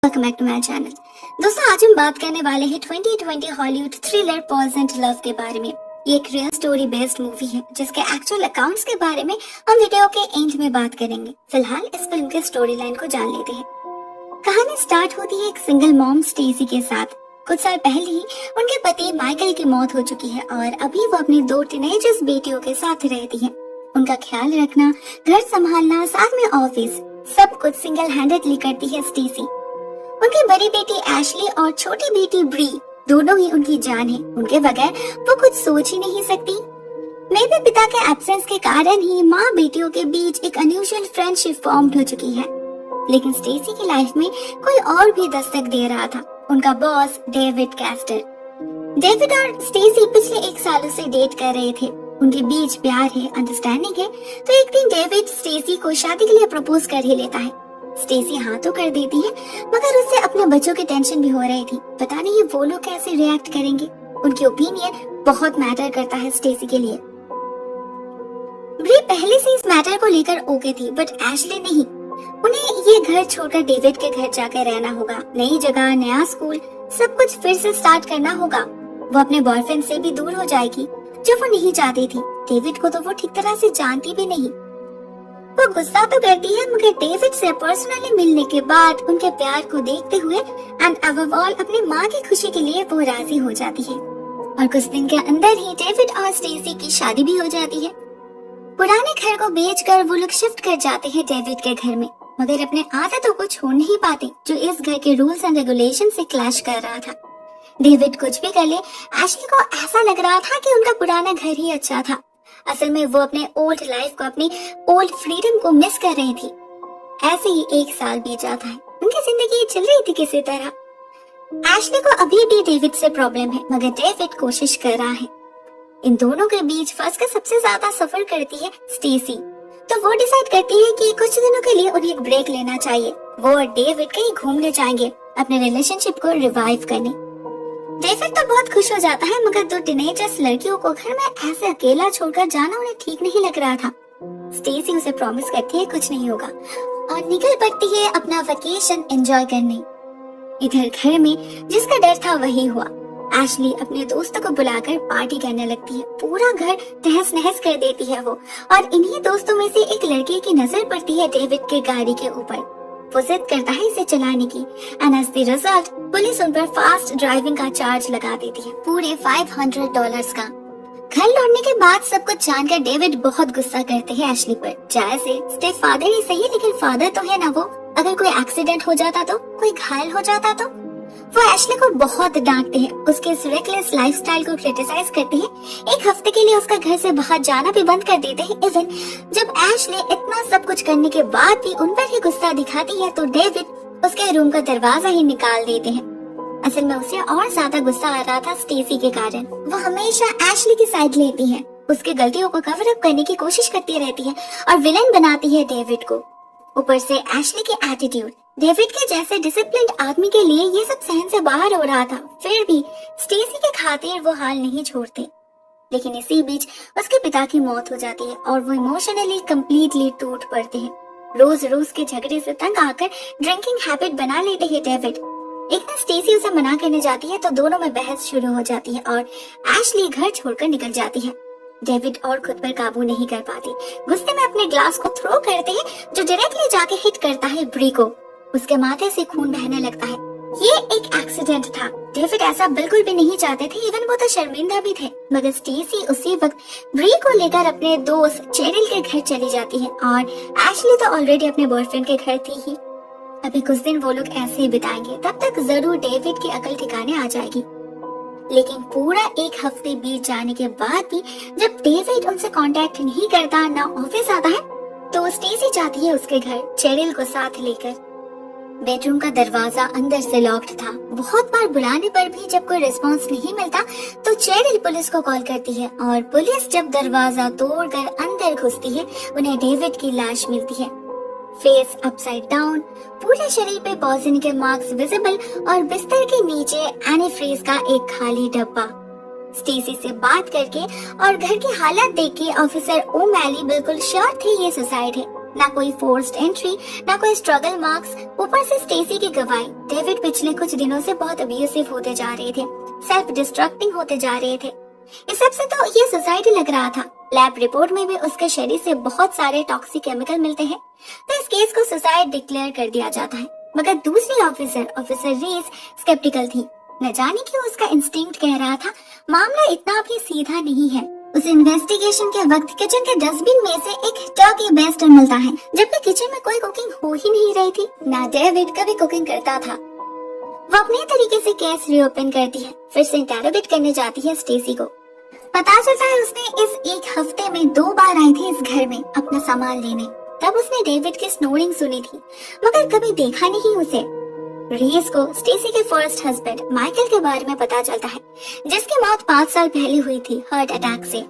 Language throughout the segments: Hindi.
Welcome back to my channel. दोस्तों, आज हम बात करने वाले हैं 2020 Hollywood thriller pause and love के बारे में। ये एक रियल स्टोरी बेस्ड मूवी है जिसके एक्चुअल अकाउंट्स के बारे में हम वीडियो के एंड में बात करेंगे। फिलहाल इस फिल्म के स्टोरी लाइन को जान लेते हैं। कहानी स्टार्ट होती है एक सिंगल मॉम स्टेसी के साथ। कुछ साल पहले ही उनके पति माइकल की मौत हो चुकी है और अभी वो अपनी 2 टीनेजर्स बेटियों के साथ रहती है। उनका ख्याल रखना, घर संभालना, साथ में ऑफिस, सब कुछ सिंगल हैंडेडली करती है स्टेसी। उनकी बड़ी बेटी एशली और छोटी बेटी ब्री दोनों ही उनकी जान है। उनके बगैर वो कुछ सोच ही नहीं सकती। मेरे पिता के एब्सेंस के कारण ही माँ बेटियों के बीच एक अनयूजुअल फ्रेंडशिप फॉर्म्ड हो चुकी है। लेकिन स्टेसी की लाइफ में कोई और भी दस्तक दे रहा था, उनका बॉस डेविड कैस्टर। डेविड और स्टेसी पिछले 1 साल से डेट कर रहे थे। उनके बीच प्यार है, अंडरस्टैंडिंग है। तो एक दिन डेविड स्टेसी को शादी के लिए प्रपोज कर ही लेता है। स्टेसी हाँ तो कर देती है, मगर उससे अपने बच्चों की टेंशन भी हो रही थी। पता नहीं वो लोग कैसे रिएक्ट करेंगे। उनकी ओपिनियन बहुत मैटर करता है स्टेसी के लिए। ब्री पहले से इस मैटर को लेकर ओके थी, बट एशली नहीं। उन्हें ये घर छोड़कर डेविड के घर जाकर रहना होगा। नई जगह, नया स्कूल, सब कुछ फिर से स्टार्ट करना होगा। वो अपने बॉयफ्रेंड से भी दूर हो जाएगी, जो वो नहीं चाहती थी। डेविड को तो वो ठीक तरह से जानती भी नहीं। वो गुस्सा तो करती है, मगर डेविड से पर्सनली मिलने के बाद उनके प्यार को देखते हुए एंड अबव ऑल अपनी माँ की खुशी के लिए वो राजी हो जाती है। और कुछ दिन के अंदर ही डेविड और स्टेसी की शादी भी हो जाती है। पुराने घर को बेचकर वो लोग शिफ्ट कर जाते हैं डेविड के घर में, मगर अपने आदतों को छोड़ नहीं पाते जो इस घर के रूल्स एंड रेगुलेशन से क्लैश कर रहा था। डेविड कुछ भी कर ले, एशली को ऐसा लग रहा था कि उनका पुराना घर ही अच्छा था। असल में वो अपने ओल्ड लाइफ को, अपनी ओल्ड फ्रीडम को मिस कर रही थी। ऐसे ही 1 साल बीत जाता है। उनकी जिंदगी चल रही थी किसी तरह। एशली को अभी भी डेविड से प्रॉब्लम है, मगर डेविड कोशिश कर रहा है। इन दोनों के बीच फंस कर सबसे ज्यादा सफर करती है स्टेसी। तो वो डिसाइड करती है कि कुछ दिनों के लिए उन्हें एक ब्रेक लेना चाहिए। वो और डेविड कहीं घूमने जाएंगे, अपने रिलेशनशिप को रिवाइव करने। डेविड तो बहुत खुश हो जाता है, मगर 2 टीनेजर्स लड़कियों को घर में ऐसे अकेला छोड़कर जाना उन्हें ठीक नहीं लग रहा था। स्टेसी उसे प्रॉमिस करती है कुछ नहीं होगा और निकल पड़ती है अपना वेकेशन एंजॉय करने। इधर घर में जिसका डर था वही हुआ। एशली अपने दोस्तों को बुलाकर पार्टी करने लगती है। पूरा घर तहस नहस कर देती है वो। और इन्हीं दोस्तों में से एक लड़के की नजर पड़ती है डेविड के गाड़ी के ऊपर। वो जिद करता है इसे चलाने की and as the result police उन पर फास्ट ड्राइविंग का चार्ज लगा देती है, पूरे $500 का। घर लौटने के बाद सब कुछ जानकर डेविड बहुत गुस्सा करते हैं एशली पर। चाहे से स्टेप फादर ही सही, लेकिन फादर तो है ना वो। अगर कोई एक्सीडेंट हो जाता तो, कोई घायल हो जाता तो। वो एशली को बहुत डांटते हैं, उसके इस रेकलेस लाइफस्टाइल को क्रिटिसाइज करते हैं। 1 हफ्ते के लिए उसका घर से बाहर जाना भी बंद कर देते हैं। इवन जब एशली इतना सब कुछ करने के बाद भी उन पर ही गुस्सा दिखाती है, तो डेविड उसके रूम का दरवाजा ही निकाल देते हैं। असल में उसे और ज्यादा गुस्सा आ रहा था स्टेसी के कारण। वो हमेशा एशली की साइड लेती है, उसकी गलतियों को कवर अप करने की कोशिश करती रहती है और विलेन बनाती है डेविड को। ऊपर से एशली की एटीट्यूड। डेविड के जैसे डिसिप्लिन्ड आदमी के लिए ये सब सहन से बाहर हो रहा था, फिर भी स्टेसी के खातिर वो हाल नहीं छोड़ते। लेकिन इसी बीच उसके पिता की मौत हो जाती है और वो इमोशनली कंप्लीटली टूट पड़ते हैं। रोज रोज के झगड़े से तंग आकर ड्रिंकिंग हैबिट बना लेते हैं डेविड। एक दिन स्टेसी उसे मना करने जाती है तो दोनों में बहस शुरू हो जाती है और एशली घर छोड़कर निकल जाती है। डेविड और खुद पर काबू नहीं कर पाती, गुस्से में अपने ग्लास को थ्रो करते हैं, जो डायरेक्टली जाके हिट करता है ब्री को। उसके माथे से खून बहने लगता है। ये एक एक्सीडेंट था। डेविड ऐसा बिल्कुल भी नहीं चाहते थे, इवन वो तो शर्मिंदा भी थे। मगर स्टेसी उसी वक्त ब्री को लेकर अपने दोस्त चेरिल के घर चली जाती है और एशली तो ऑलरेडी अपने बॉयफ्रेंड के घर थी ही। अभी कुछ दिन वो लोग ऐसे ही बिताएंगे, तब तक जरूर डेविड की अकल ठिकाने आ जाएगी। लेकिन पूरा 1 हफ्ते बीत जाने के बाद भी जब डेविड उनसे कांटेक्ट नहीं करता, ना ऑफिस आता है, तो स्टेसी जाती है उसके घर चेरिल को साथ लेकर। बेडरूम का दरवाजा अंदर से लॉक्ड था। बहुत बार बुलाने पर भी जब कोई रिस्पांस नहीं मिलता तो चेरिल पुलिस को कॉल करती है और पुलिस जब दरवाजा तोड़कर अंदर घुसती है, उन्हें डेविड की लाश मिलती है। फेस अपसाइड डाउन, पूरे शरीर पे पॉइजन के मार्क्स विजिबल और बिस्तर के नीचे एनीफ्रीज का एक खाली डब्बा। स्टेसी से बात करके और घर की हालत देख के ऑफिसर ओमैली बिल्कुल श्योर थे ये सुसाइड है। ना कोई फोर्स्ड एंट्री, ना कोई स्ट्रगल मार्क्स, ऊपर से स्टेसी की गवाही। डेविड पिछले कुछ दिनों से बहुत अब्यूसिव होते जा रहे थे, सेल्फ डिस्ट्रक्टिंग होते जा रहे थे। इस सब से तो ये सुसाइड लग रहा था। लैब रिपोर्ट में भी उसके शरीर से बहुत सारे टॉक्सिक केमिकल मिलते हैं, तो इस केस को सुसाइड डिक्लेयर कर दिया जाता है। मगर दूसरी ऑफिसर रीस स्केप्टिकल थी। न जाने क्यों उसका इंस्टिंक्ट कह रहा था मामला इतना भी सीधा नहीं है। उस इन्वेस्टिगेशन के वक्त किचन के डस्टबिन में से एक टर्की बेस्ट मिलता है, जबकि किचन में कोई कुकिंग हो ही नहीं रही थी। ना डेविड कभी कुकिंग करता था। वो अपने तरीके से केस रीओपन करती है, फिर से इंटेरोगेट करने जाती है स्टेसी को। पता चलता है उसने इस एक हफ्ते में 2 बार आई थी इस घर में अपना सामान लेने। तब उसने डेविड की स्नोरिंग सुनी थी, मगर कभी देखा नहीं उसे। रीस को स्टेसी के फर्स्ट हस्बैंड माइकल के बारे में पता चलता है, जिसकी मौत 5 साल पहले हुई थी हार्ट अटैक से।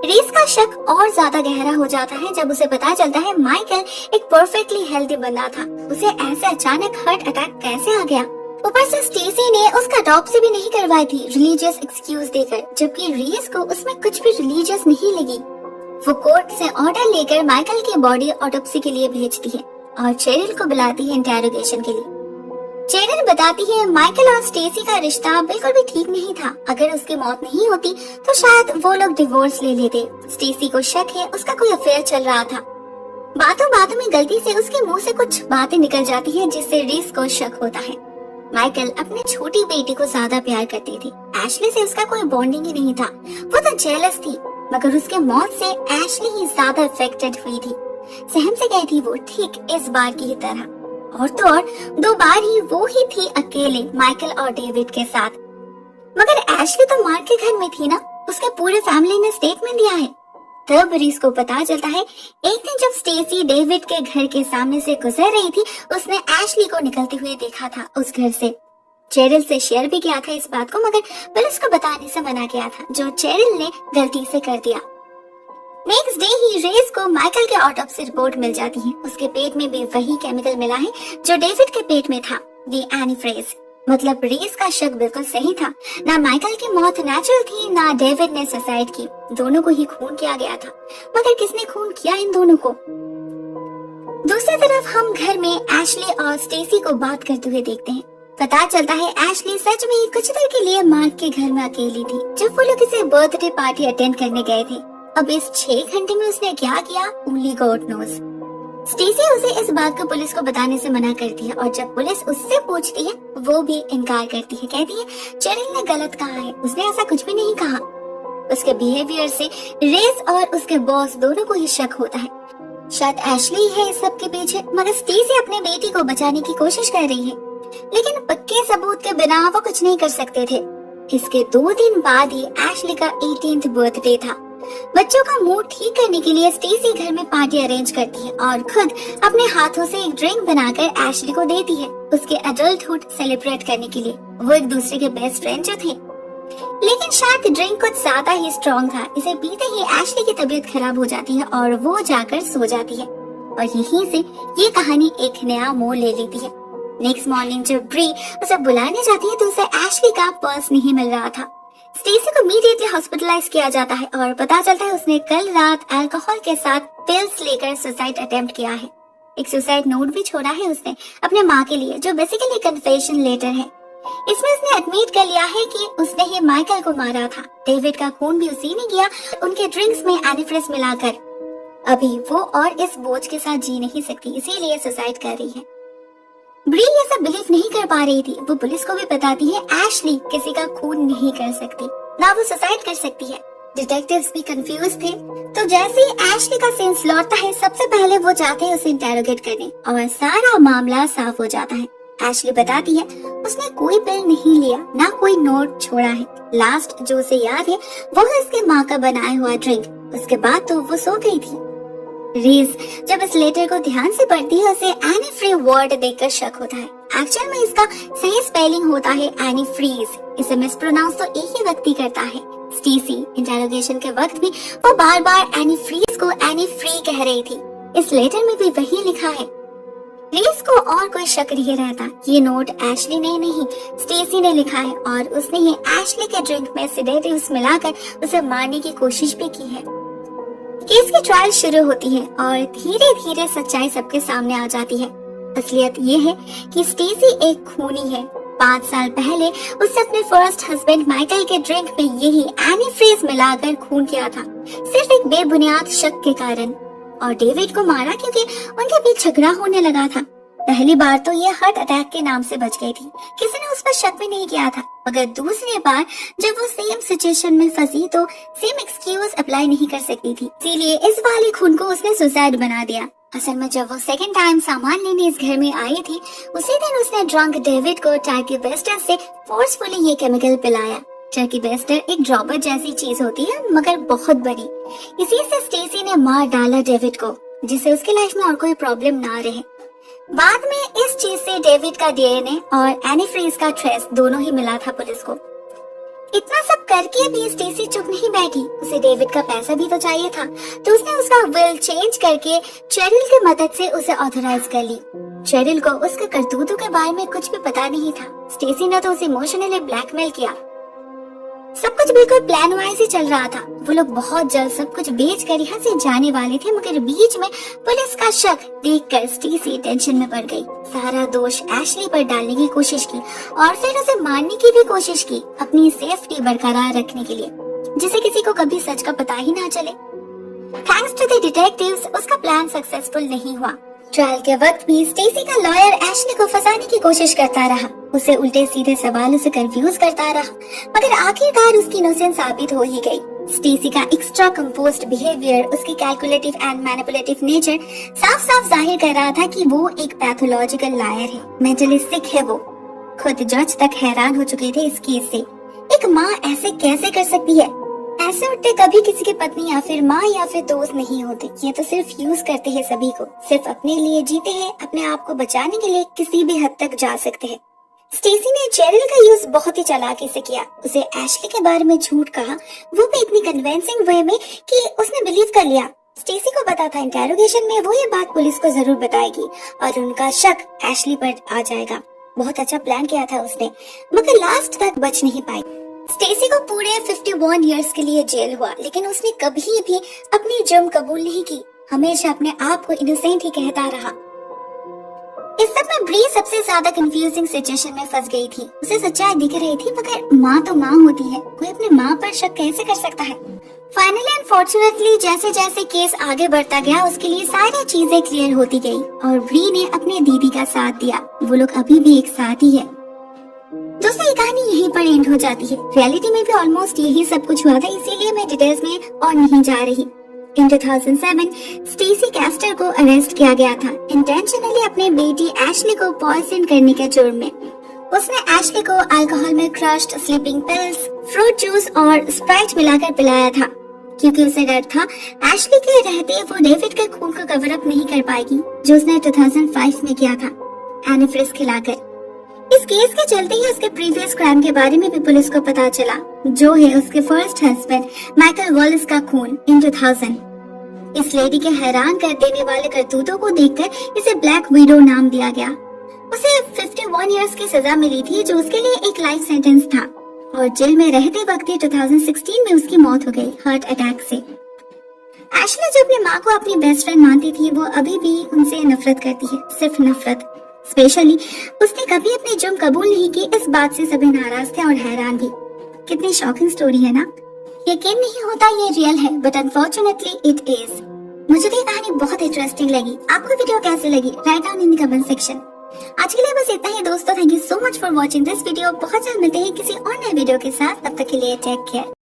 रीस का शक और ज्यादा गहरा हो जाता है जब उसे पता चलता है माइकल एक परफेक्टली हेल्दी बंदा था, उसे ऐसे अचानक हार्ट अटैक कैसे आ गया। ऊपर से स्टेसी ने उसका ऑटोप्सी भी नहीं करवाई थी रिलीजियस एक्सक्यूज देकर, जबकि रीस को उसमें कुछ भी रिलीजियस नहीं लगी। वो कोर्ट से ऑर्डर लेकर माइकल की बॉडी ऑटोप्सी के लिए भेजती है और चेरिल को बुलाती है इंटेरोगेशन के लिए। चेरिल बताती है माइकल और स्टेसी का रिश्ता बिल्कुल भी ठीक नहीं था। अगर उसकी मौत नहीं होती तो शायद वो लोग डिवोर्स ले लेते। स्टेसी को शक है उसका कोई अफेयर चल रहा था। बातों बातों में गलती से उसके मुंह से कुछ बातें निकल जाती है, जिससे रीस को शक होता है। माइकल अपनी छोटी बेटी को ज्यादा प्यार करती थी। एशली से उसका कोई बॉन्डिंग ही नहीं था। वो तो जेलस थी, मगर उसके मौत से एशली ही ज्यादा अफेक्टेड हुई थी। सहम से गई थी वो, ठीक इस बार की ही तरह। और तो और 2 बार ही वो ही थी अकेले माइकल और डेविड के साथ। मगर एशली तो मार्क के घर में थी ना, उसके पूरे फैमिली ने स्टेटमेंट दिया है। तब रीस को पता चलता है एक दिन जब स्टेसी डेविड के घर के सामने से गुजर रही थी, उसने एशली को निकलते हुए देखा था उस घर से। चेरिल से शेयर भी किया था इस बात को, मगर पुलिस को बताने से मना किया था, जो चेरिल ने गलती से कर दिया। नेक्स्ट डे ही रीस को माइकल के ऑटोप्सी रिपोर्ट मिल जाती है। उसके पेट में भी वही केमिकल मिला है जो डेविड के पेट में था, दी एनीफ्रेज। मतलब रीस का शक बिल्कुल सही था। ना माइकल की मौत नेचुरल थी, ना डेविड ने सुसाइड की। दोनों को ही खून किया गया था, मगर किसने खून किया इन दोनों को? दूसरी तरफ हम घर में एशली और स्टेसी को बात करते हुए देखते हैं। पता चलता है एशली सच में ही कुछ देर के लिए मार्क के घर में अकेली थी, जब वो लोग किसी बर्थडे पार्टी अटेंड करने गए थे। अब इस 6 घंटे में उसने क्या किया, ओनली गॉड नोज। स्टेसी उसे इस बात को पुलिस को बताने से मना करती है, और जब पुलिस उससे पूछती है वो भी इनकार करती है। कहती है चेरिल ने गलत कहा है, उसने ऐसा कुछ भी नहीं कहा। उसके बिहेवियर से रीस और उसके बॉस दोनों को ही शक होता है। शायद एशली है इस सब के पीछे, मगर स्टेसी अपने बेटी को बचाने की कोशिश कर रही है, लेकिन पक्के सबूत के बिना वो कुछ नहीं कर सकते थे। इसके 2 दिन बाद ही एशली का 18th बर्थडे था। बच्चों का मूड ठीक करने के लिए स्टेसी घर में पार्टी अरेंज करती है और खुद अपने हाथों से एक ड्रिंक बनाकर एशली को देती है, उसके एडल्टहुड सेलिब्रेट करने के लिए। वो एक दूसरे के बेस्ट फ्रेंड जो थे, लेकिन शायद ड्रिंक कुछ ज्यादा ही स्ट्रॉन्ग था। इसे पीते ही एशली की तबीयत खराब हो जाती है और वो जाकर सो जाती है, और यहीं से ये कहानी एक नया मोड़ ले लेती है। नेक्स्ट मॉर्निंग जब ब्री उसे बुलाने जाती है तो उसे एशली का पर्स नहीं मिल रहा था। स्टेसी को इमीडिएटली हॉस्पिटलाइज किया जाता है और पता चलता है उसने कल रात अल्कोहल के साथ पिल्स लेकर सुसाइड अटेम्प्ट किया है। एक सुसाइड नोट भी छोड़ा है उसने अपने माँ के लिए, जो बेसिकली कन्फेशन लेटर है। इसमें उसने एडमिट कर लिया है कि उसने ही माइकल को मारा था। डेविड का खून भी उसी ने किया, उनके ड्रिंक्स में एनीफ्रेज मिलाकर। अभी वो और इस बोझ के साथ जी नहीं सकती, इसीलिए सुसाइड कर रही है। ब्री ये सब बिलीव नहीं कर पा रही थी। वो पुलिस को भी बताती है एशली किसी का खून नहीं कर सकती, ना वो सुसाइड कर सकती है। डिटेक्टिव्स भी कंफ्यूज थे, तो जैसे ही एशली का सेंस लौटता है, सबसे पहले वो जाते हैं उसे इंटेरोगेट करने और सारा मामला साफ हो जाता है। एशली बताती है उसने कोई पिल नहीं लिया, ना कोई नोट छोड़ा है। लास्ट जो उसे याद है वो है उसके माँ का बनाया हुआ ड्रिंक। उसके बाद तो वो सो गई थी। रीज जब इस लेटर को ध्यान से पढ़ती है, उसे एनी फ्री वर्ड देखकर शक होता है। एक्चुअल में इसका सही स्पेलिंग होता है एनी फ्रीज। इसे मिसप्रोनाउंस तो एक ही व्यक्ति करता है, स्टेसी। इंटेरोगेशन के वक्त भी वो बार बार एनी फ्रीज को एनी फ्री कह रही थी। इस लेटर में भी वही लिखा है। रीज को और कोई शक नहीं रहता। ये नोट एशली ने नहीं, स्टेसी ने लिखा है, और उसने ये एशली के ड्रिंक में सेडेटिव्स मिलाकर उसे मारने की कोशिश भी की है। केस की ट्रायल शुरू होती है और धीरे धीरे सच्चाई सबके सामने आ जाती है। असलियत ये है कि स्टेसी एक खूनी है। 5 साल पहले उसने अपने फर्स्ट हस्बैंड माइकल के ड्रिंक में यही एनीफ्रेज मिलाकर खून किया था, सिर्फ एक बेबुनियाद शक के कारण। और डेविड को मारा क्योंकि उनके बीच झगड़ा होने लगा था। पहली बार तो ये हार्ट अटैक के नाम से बच गई थी, किसी ने उस पर शक भी नहीं किया था। मगर दूसरी बार जब वो सेम सिचुएशन में फंसी तो सेम एक्सक्यूज अप्लाई नहीं कर सकती थी, इसीलिए इस वाले खून को उसने सुसाइड बना दिया। असल में जब वो सेकंड टाइम सामान लेने इस घर में आई थी, उसी दिन उसने ड्रंक डेविड को टर्की बेस्टर से फोर्सफुली ये केमिकल पिलाया। टर्की बेस्टर एक ड्रॉपर जैसी चीज होती है, मगर बहुत बड़ी। इसी से स्टेसी ने मार डाला डेविड को, जिससे उसके लाइफ में और कोई प्रॉब्लम ना रहे। बाद में इस चीज से डेविड का डीएनए और एनीफ्रेज का ट्रेस दोनों ही मिला था पुलिस को। इतना सब करके भी स्टेसी चुप नहीं बैठी, उसे डेविड का पैसा भी तो चाहिए था, तो उसने उसका विल चेंज करके चेरिल की मदद से उसे ऑथराइज कर ली। चेरिल को उसके करतूतों के बारे में कुछ भी पता नहीं था। स्टेसी ने तो उसे इमोशनली ब्लैकमेल किया। सब कुछ बिल्कुल प्लान वाइज ही चल रहा था। वो लोग बहुत जल्द सब कुछ बेच कर यहाँ से जाने वाले थे, मगर बीच में पुलिस का शक देखकर स्टेसी टेंशन में पड़ गई। सारा दोष एशली पर डालने की कोशिश की और फिर उसे मारने की भी कोशिश की, अपनी सेफ्टी बरकरार रखने के लिए, जिसे किसी को कभी सच का पता ही ना चले। थैंक्स टू द डिटेक्टिव्स उसका प्लान सक्सेसफुल नहीं हुआ। ट्रायल के वक्त भी स्टेसी का लॉयर एशली को फंसाने की कोशिश करता रहा, उसे उल्टे सीधे सवालों से कंफ्यूज करता रहा, मगर आखिरकार उसकी इनोसेंस साबित हो ही गई। स्टेसी का एक्स्ट्रा कंपोज्ड बिहेवियर, उसकी कैलकुलेटिव एंड मैनिपुलेटिव नेचर साफ साफ जाहिर कर रहा था कि वो एक पैथोलॉजिकल लायर है, मेंटली सिक है। वो खुद जज तक हैरान हो चुके थे इस केस से। एक माँ ऐसे कैसे कर सकती है? ऐसे उठते कभी किसी की पत्नी या फिर माँ या फिर दोस्त नहीं होते। ये तो सिर्फ यूज करते हैं सभी को, सिर्फ अपने लिए जीते हैं, अपने आप को बचाने के लिए किसी भी हद तक जा सकते हैं। स्टेसी ने चेरिल का यूज बहुत ही चालाकी से किया। उसे एशली के बारे में झूठ कहा, वो भी इतनी कन्विंसिंग वे में कि उसने बिलीव कर लिया। स्टेसी को पता था इंटेरोगेशन में वो ये बात पुलिस को जरूर बताएगी और उनका शक एशली पर आ जाएगा। बहुत अच्छा प्लान किया था उसने, मगर लास्ट तक बच नहीं पाई। स्टेसी को पूरे 51 इयर्स के लिए जेल हुआ, लेकिन उसने कभी भी अपनी जुर्म कबूल नहीं की, हमेशा अपने आप को इनोसेंट ही कहता रहा। इस सब में ब्री सबसे ज्यादा कंफ्यूजिंग सिचुएशन में फंस गई थी। उसे सच्चाई दिख रही थी, मगर माँ तो माँ होती है, कोई अपने माँ पर शक कैसे कर सकता है? फाइनली अनफॉर्चुनेटली जैसे जैसे केस आगे बढ़ता गया, उसके लिए सारी चीजें क्लियर होती गई और ब्री ने अपने दीदी का साथ दिया। वो लोग अभी भी एक साथ ही है। दोस्तों, ये कहानी यहीं पर एंड हो जाती है। रियलिटी में भी ऑलमोस्ट यही सब कुछ हुआ था, इसीलिए मैं डिटेल्स में और नहीं जा रही। इन 2007 स्टेसी कैस्टर को अरेस्ट किया गया था, इंटेंशनली अपने बेटी एशली को पॉइजन करने के जुर्म में। उसने एशली को अल्कोहल में crushed sleeping pills, fruit juice और स्प्राइट मिलाकर पिलाया था, क्योंकि उसे डर था एशली के रहते वो डेविड के खून को कवर अप नहीं कर पाएगी, जो उसने 2005 में किया था एनीफ्रेज खिलाकर। इस केस के चलते ही उसके प्रीवियस क्राइम के बारे में भी पुलिस को पता चला, जो है उसके फर्स्ट हस्बैंड माइकल वॉलिस का खून इन 2000। इस लेडी के हैरान कर देने वाले करतूतों को देखकर इसे ब्लैक विडो नाम दिया गया। उसे 51 इयर्स की सजा मिली थी, जो उसके लिए एक लाइफ सेंटेंस था, और जेल में रहते वक्त ही 2016 में उसकी मौत हो गई हार्ट अटैक से। एशली जो अपनी माँ को अपनी बेस्ट फ्रेंड मानती थी, वो अभी भी उनसे नफरत करती है, सिर्फ नफरत। स्पेशली उसने कभी अपनी जुर्म कबूल नहीं की, इस बात से सभी नाराज थे और हैरान भी। कितनी शॉकिंग स्टोरी है ना? यकीन नहीं होता ये रियल है, बट अनफॉर्चुनेटली इट इज। मुझे तो ये कहानी बहुत इंटरेस्टिंग लगी। आपको वीडियो कैसे लगी? Write down in the comment section. आज के लिए बस इतना ही दोस्तों। Thank you so much for watching this video. बहुत जल्द मिलते हैं किसी और नए वीडियो के साथ। तब तक के लिए टेक केयर।